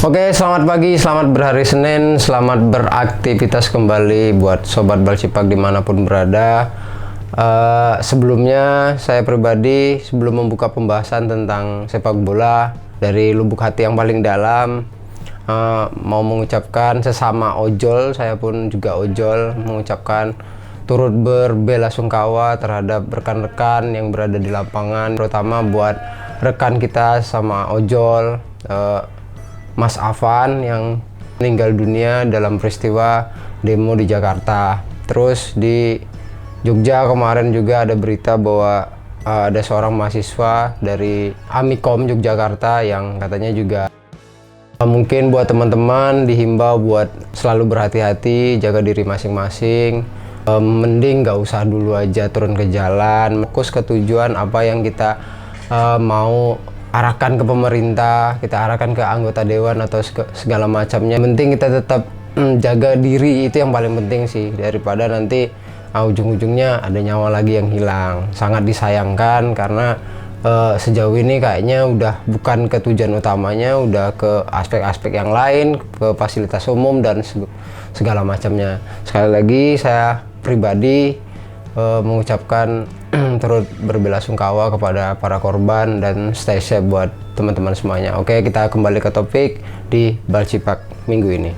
Oke, selamat pagi, selamat berhari Senin, selamat beraktivitas kembali buat Sobat Balcipak dimanapun berada. Sebelumnya, saya pribadi sebelum membuka pembahasan tentang sepak bola dari lubuk hati yang paling dalam, mau mengucapkan sesama ojol, saya pun juga ojol, mengucapkan turut berbelasungkawa terhadap rekan-rekan yang berada di lapangan, terutama buat rekan kita sama ojol, Mas Afan yang meninggal dunia dalam peristiwa demo di Jakarta. Terus di Jogja kemarin juga ada berita bahwa ada seorang mahasiswa dari Amikom Yogyakarta yang katanya juga mungkin buat teman-teman dihimbau buat selalu berhati-hati, jaga diri masing-masing. Mending nggak usah dulu aja turun ke jalan, fokus ke tujuan apa yang kita mau arahkan ke pemerintah, kita arahkan ke anggota dewan atau segala macamnya. Penting kita tetap jaga diri, itu yang paling penting sih, daripada nanti ujung-ujungnya ada nyawa lagi yang hilang. Sangat disayangkan karena sejauh ini kayaknya udah bukan ke tujuan utamanya, udah ke aspek-aspek yang lain, ke fasilitas umum dan segala macamnya. Sekali lagi saya pribadi mengucapkan turut berbelasungkawa kepada para korban dan stay safe buat teman-teman semuanya. Oke, kita kembali ke topik di Balcipak minggu ini.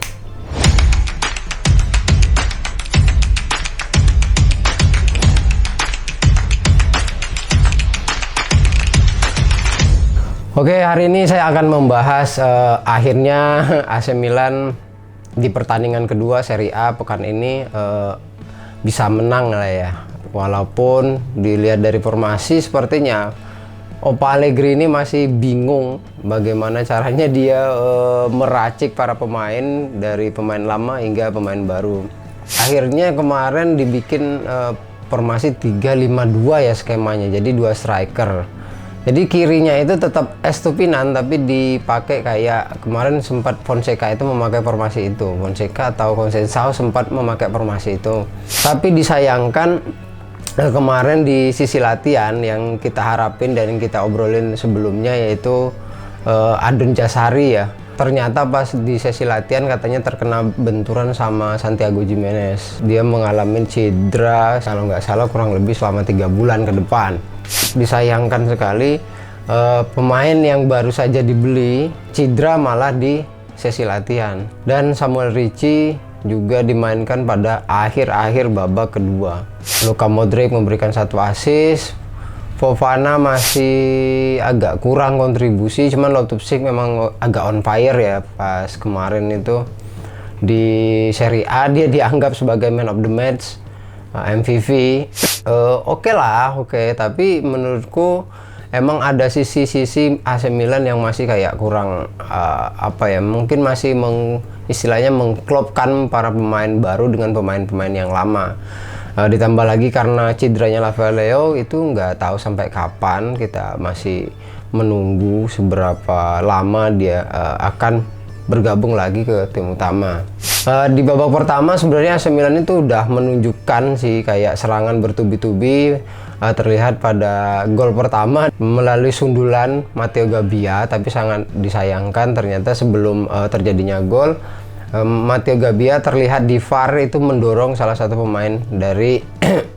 Oke, hari ini saya akan membahas akhirnya AC Milan di pertandingan kedua Serie A pekan ini bisa menang lah ya. Walaupun dilihat dari formasi sepertinya Allegri ini masih bingung bagaimana caranya dia meracik para pemain dari pemain lama hingga pemain baru. Akhirnya kemarin dibikin formasi 3-5-2 ya skemanya, jadi 2 striker. Jadi kirinya itu tetap Estupinan tapi dipakai kayak kemarin sempat Fonseca itu memakai formasi itu. Fonseca atau Conceição sempat memakai formasi itu. Tapi disayangkan kemarin di sisi latihan yang kita harapin dan yang kita obrolin sebelumnya yaitu Adon Jasari ya. Ternyata pas di sesi latihan katanya terkena benturan sama Santiago Gimenez. Dia mengalami cedera kalau nggak salah kurang lebih selama 3 bulan ke depan. Disayangkan sekali pemain yang baru saja dibeli cedera malah di sesi latihan. Dan Samuel Ricci juga dimainkan pada akhir-akhir babak kedua. Luka Modric memberikan 1 assist. Fofana masih agak kurang kontribusi, cuman Loftus-Cheek memang agak on fire ya pas kemarin itu di Serie A. Dia dianggap sebagai man of the match, MVP. Oke lah, tapi menurutku emang ada sisi-sisi AC Milan yang masih kayak kurang mungkin masih istilahnya mengklopkan para pemain baru dengan pemain-pemain yang lama. Ditambah lagi karena cederanya Rafael Leao itu nggak tahu sampai kapan, kita masih menunggu seberapa lama dia akan bergabung lagi ke tim utama. Di babak pertama sebenarnya AC Milan itu udah menunjukkan sih kayak serangan bertubi-tubi, terlihat pada gol pertama melalui sundulan Matteo Gabbia, tapi sangat disayangkan ternyata sebelum terjadinya gol Matteo Gabbia terlihat di VAR itu mendorong salah satu pemain dari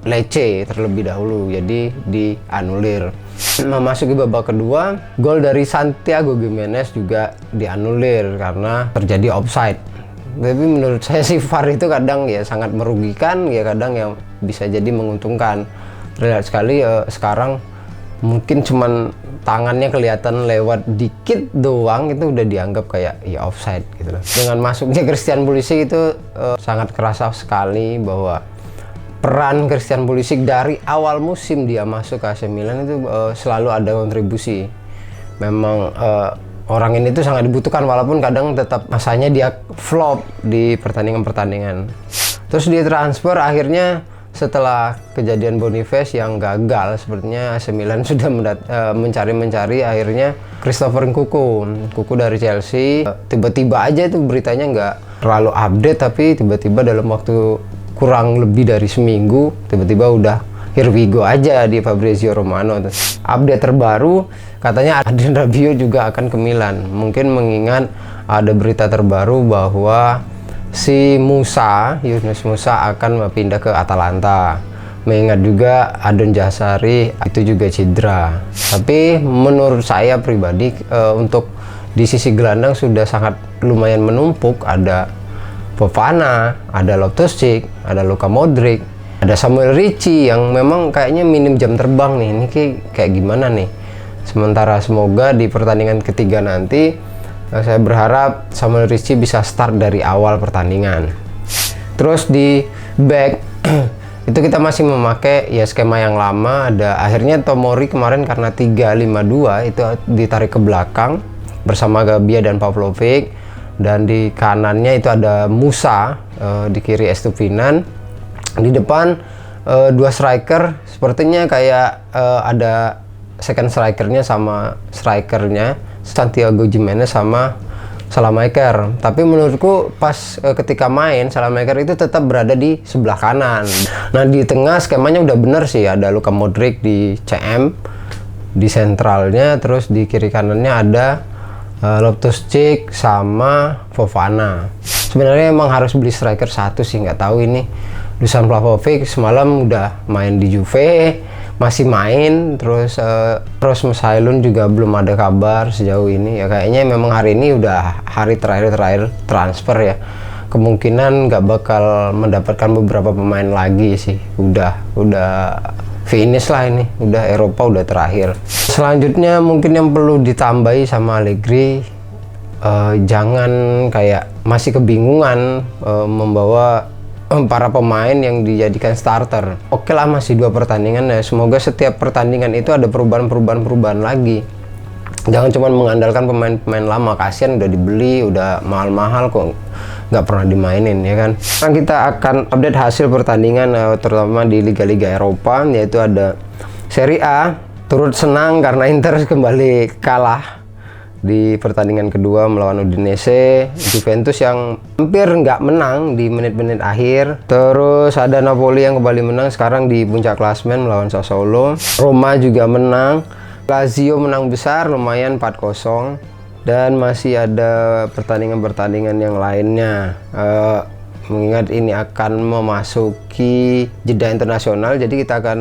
Lecce terlebih dahulu, jadi dianulir. Memasuki babak kedua, gol dari Santiago Gimenez juga dianulir karena terjadi offside. Tapi menurut saya sih VAR itu kadang ya sangat merugikan, ya kadang yang bisa jadi menguntungkan. Terlihat sekali sekarang mungkin cuman tangannya kelihatan lewat dikit doang itu udah dianggap kayak ya offside gitu loh. Dengan masuknya Christian Pulisic itu sangat kerasa sekali bahwa peran Christian Pulisic dari awal musim dia masuk ke AC Milan itu selalu ada kontribusi. Memang orang ini tuh sangat dibutuhkan walaupun kadang tetap masanya dia flop di pertandingan-pertandingan. Terus dia transfer akhirnya setelah kejadian Boniface yang gagal, sepertinya AC Milan sudah mencari akhirnya Christopher Nkunku dari Chelsea. Tiba-tiba aja itu beritanya nggak terlalu update, tapi tiba-tiba dalam waktu kurang lebih dari seminggu tiba-tiba udah here we go aja di Fabrizio Romano. Update terbaru katanya Adrien Rabiot juga akan ke Milan, mungkin mengingat ada berita terbaru bahwa si Yunus Musa akan pindah ke Atalanta. Mengingat juga Adon Jasari itu juga cedera. Tapi menurut saya pribadi untuk di sisi gelandang sudah sangat lumayan menumpuk. Ada Fofana, ada Loftus-Cheek, ada Luka Modric, ada Samuel Ricci yang memang kayaknya minim jam terbang nih. Ini kayak gimana nih? Sementara semoga di pertandingan ketiga nanti saya berharap Samuel Ricci bisa start dari awal pertandingan. Terus di back itu kita masih memakai ya skema yang lama. Akhirnya Tomori kemarin karena 3-5-2 itu ditarik ke belakang bersama Gabia dan Pavlovic, dan di kanannya itu ada Musa, di kiri Estupinan, di depan dua striker. Sepertinya kayak ada second strikernya sama strikernya Santiago Gimenez sama Salamaker. Tapi menurutku pas ketika main Salamaker itu tetap berada di sebelah kanan. Nah di tengah skemanya udah bener sih, ada Luka Modric di CM di sentralnya, terus di kiri kanannya ada Loftus-Cheek sama Fofana. Sebenarnya emang harus beli striker satu sih, nggak tahu ini Dusan Vlahovic semalam udah main di Juve, masih main, terus Rasmus Højlund juga belum ada kabar sejauh ini ya. Kayaknya memang hari ini udah hari terakhir transfer ya, kemungkinan nggak bakal mendapatkan beberapa pemain lagi sih. Udah finish lah ini, udah Eropa udah terakhir. Selanjutnya mungkin yang perlu ditambahi sama Allegri, jangan kayak masih kebingungan membawa para pemain yang dijadikan starter. Oke lah, masih 2 pertandingan ya. Semoga setiap pertandingan itu ada perubahan lagi. Jangan cuma mengandalkan pemain-pemain lama. Kasian udah dibeli, udah mahal-mahal kok nggak pernah dimainin ya kan. Sekarang kita akan update hasil pertandingan terutama di liga-liga Eropa, yaitu ada Serie A. Turut senang karena Inter kembali kalah di pertandingan kedua melawan Udinese. Juventus yang hampir nggak menang di menit-menit akhir. Terus ada Napoli yang kembali menang sekarang di puncak klasemen melawan Sassuolo. Roma juga menang. Lazio menang besar lumayan 4-0. Dan masih ada pertandingan-pertandingan yang lainnya. Mengingat ini akan memasuki jeda internasional, jadi kita akan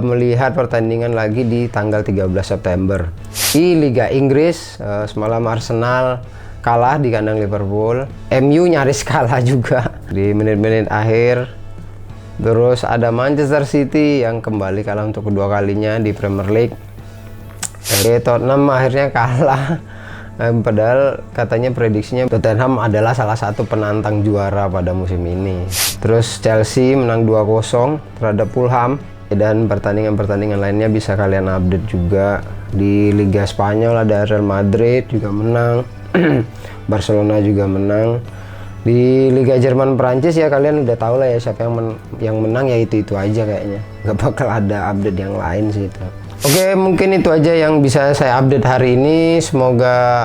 melihat pertandingan lagi di tanggal 13 September. Di Liga Inggris, semalam Arsenal kalah di kandang Liverpool. MU nyaris kalah juga di menit-menit akhir. Terus ada Manchester City yang kembali kalah untuk kedua kalinya di Premier League. Tottenham akhirnya kalah. Padahal katanya prediksinya Tottenham adalah salah satu penantang juara pada musim ini. Terus Chelsea menang 2-0 terhadap Fulham. Dan pertandingan-pertandingan lainnya bisa kalian update juga. Di Liga Spanyol ada Real Madrid juga menang. Barcelona juga menang. Di Liga Jerman Perancis ya kalian udah tahu lah ya siapa yang menang, ya itu aja kayaknya. Nggak bakal ada update yang lain sih itu. Oke, mungkin itu aja yang bisa saya update hari ini. Semoga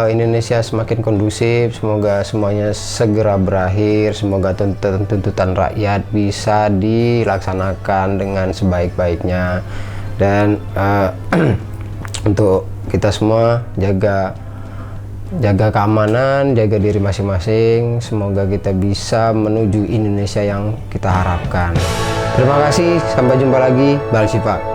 Indonesia semakin kondusif, semoga semuanya segera berakhir, semoga tuntutan rakyat bisa dilaksanakan dengan sebaik-baiknya. Dan untuk kita semua jaga keamanan, jaga diri masing-masing. Semoga kita bisa menuju Indonesia yang kita harapkan. Terima kasih, sampai jumpa lagi. Bal Sipak.